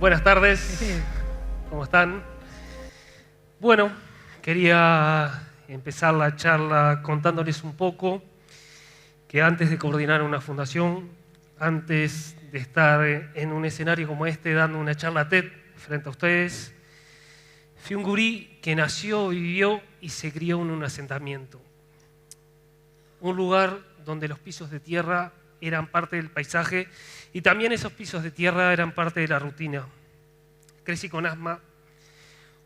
Buenas tardes, ¿cómo están? Bueno, quería empezar la charla contándoles un poco que antes de coordinar una fundación, antes de estar en un escenario como este dando una charla TED frente a ustedes, fui un gurí que nació, vivió y se crió en un asentamiento. Un lugar donde los pisos de tierra eran parte del paisaje y también esos pisos de tierra eran parte de la rutina. Crecí con asma,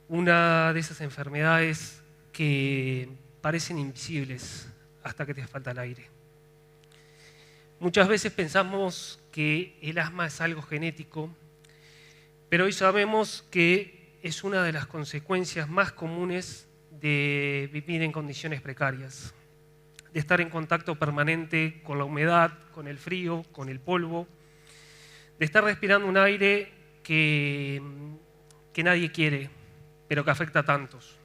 una de esas enfermedades que parecen invisibles hasta que te falta el aire. Muchas veces pensamos que el asma es algo genético, pero hoy sabemos que es una de las consecuencias más comunes de vivir en condiciones precarias, de estar en contacto permanente con la humedad, con el frío, con el polvo, de estar respirando un aire que nadie quiere, pero que afecta a tantos.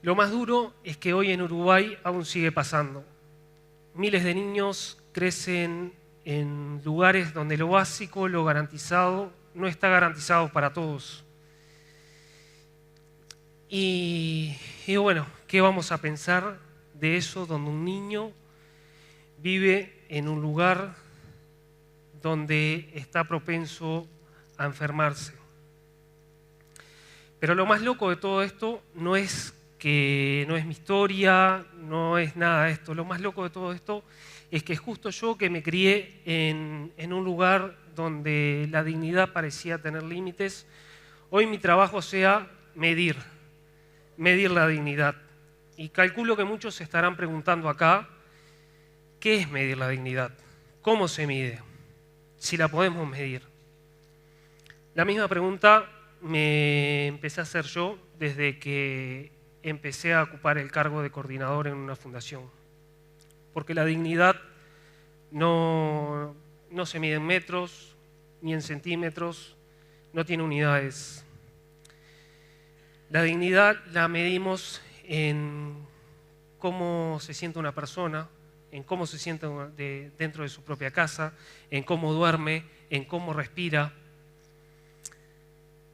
Lo más duro es que hoy en Uruguay aún sigue pasando. Miles de niños crecen en lugares donde lo básico, lo garantizado, no está garantizado para todos. Y bueno, ¿qué vamos a pensar de eso donde un niño vive en un lugar donde está propenso a enfermarse? Pero lo más loco de todo esto no es mi historia, no es nada de esto. Lo más loco de todo esto es que justo yo que me crié en un lugar donde la dignidad parecía tener límites, hoy mi trabajo sea medir la dignidad. Y calculo que muchos se estarán preguntando acá, ¿qué es medir la dignidad? ¿Cómo se mide? Si la podemos medir. La misma pregunta me empecé a hacer yo desde que empecé a ocupar el cargo de coordinador en una fundación. Porque la dignidad no se mide en metros ni en centímetros, no tiene unidades. La dignidad la medimos en cómo se siente una persona, en cómo se siente dentro de su propia casa, en cómo duerme, en cómo respira.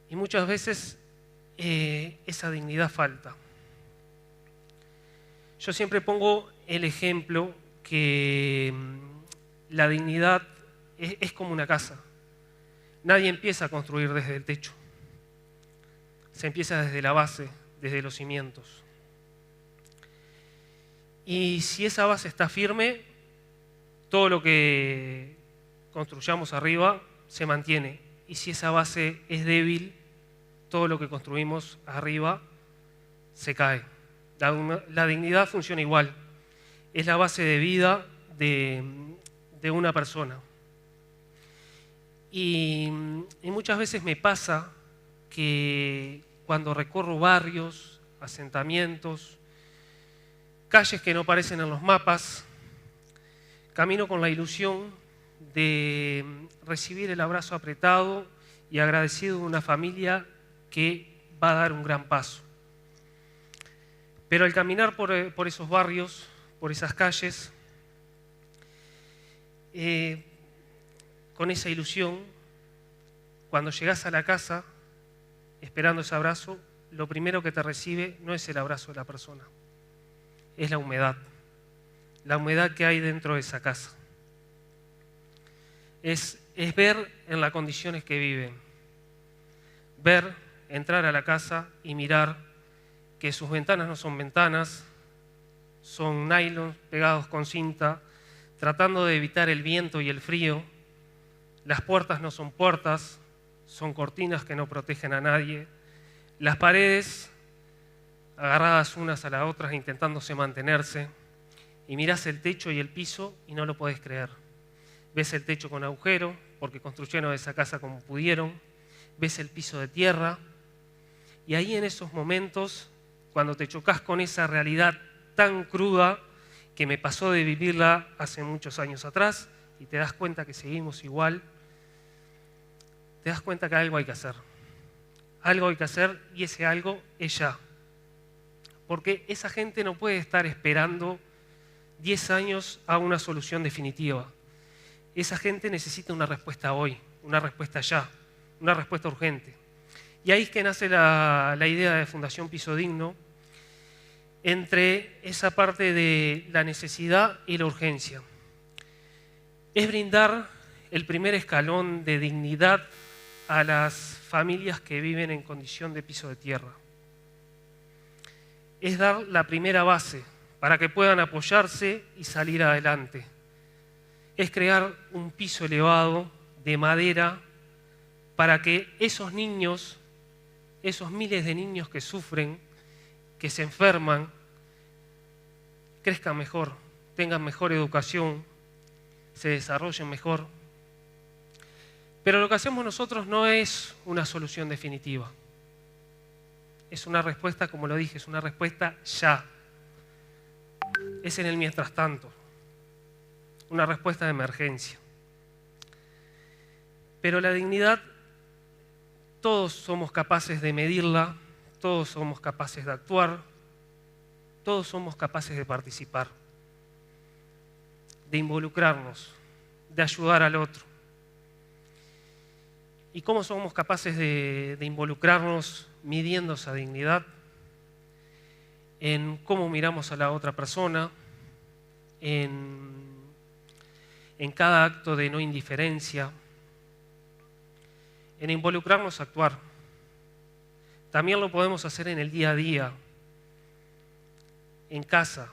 Y muchas veces esa dignidad falta. Yo siempre pongo el ejemplo que la dignidad es como una casa. Nadie empieza a construir desde el techo. Se empieza desde la base, desde los cimientos. Y si esa base está firme, todo lo que construyamos arriba se mantiene. Y si esa base es débil, todo lo que construimos arriba se cae. La dignidad funciona igual. Es la base de vida de una persona. Y muchas veces me pasa que cuando recorro barrios, asentamientos, calles que no aparecen en los mapas, camino con la ilusión de recibir el abrazo apretado y agradecido de una familia que va a dar un gran paso. Pero al caminar por esos barrios, por esas calles, con esa ilusión, cuando llegás a la casa, esperando ese abrazo, lo primero que te recibe no es el abrazo de la persona, es la humedad que hay dentro de esa casa. Es ver en las condiciones que viven, ver, entrar a la casa y mirar que sus ventanas no son ventanas, son nylon pegados con cinta, tratando de evitar el viento y el frío. Las puertas no son puertas, son cortinas que no protegen a nadie. Las paredes agarradas unas a las otras intentándose mantenerse. Y mirás el techo y el piso y no lo podés creer. Ves el techo con agujero porque construyeron esa casa como pudieron. Ves el piso de tierra. Y ahí en esos momentos, cuando te chocas con esa realidad tan cruda que me pasó de vivirla hace muchos años atrás y te das cuenta que seguimos igual, te das cuenta que algo hay que hacer. Algo hay que hacer y ese algo es ya. Porque esa gente no puede estar esperando 10 años a una solución definitiva. Esa gente necesita una respuesta hoy, una respuesta ya, una respuesta urgente. Y ahí es que nace la idea de Fundación Piso Digno, entre esa parte de la necesidad y la urgencia. Es brindar el primer escalón de dignidad a las familias que viven en condición de piso de tierra. Es dar la primera base para que puedan apoyarse y salir adelante. Es crear un piso elevado de madera para que esos niños, esos miles de niños que sufren, que se enferman, crezcan mejor, tengan mejor educación, se desarrollen mejor. Pero lo que hacemos nosotros no es una solución definitiva. Es una respuesta, como lo dije, es una respuesta ya. Es en el mientras tanto. Una respuesta de emergencia. Pero la dignidad, todos somos capaces de medirla, todos somos capaces de actuar, todos somos capaces de participar, de involucrarnos, de ayudar al otro. ¿Y cómo somos capaces de involucrarnos midiendo esa dignidad? En cómo miramos a la otra persona, en cada acto de no indiferencia, en involucrarnos a actuar. También lo podemos hacer en el día a día, en casa,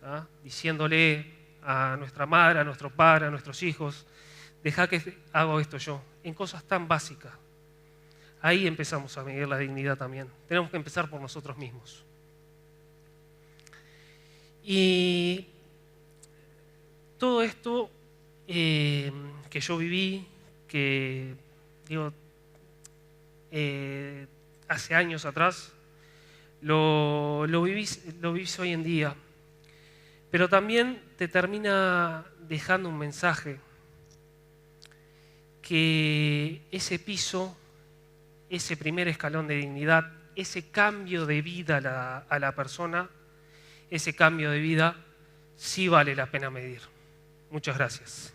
¿ah? Diciéndole a nuestra madre, a nuestro padre, a nuestros hijos, deja que hago esto yo, en cosas tan básicas. Ahí empezamos a medir la dignidad también. Tenemos que empezar por nosotros mismos. Y todo esto que yo viví, que digo, hace años atrás, lo vivís hoy en día, pero también te termina dejando un mensaje, que ese piso, ese primer escalón de dignidad, ese cambio de vida a la persona, ese cambio de vida sí vale la pena medir. Muchas gracias.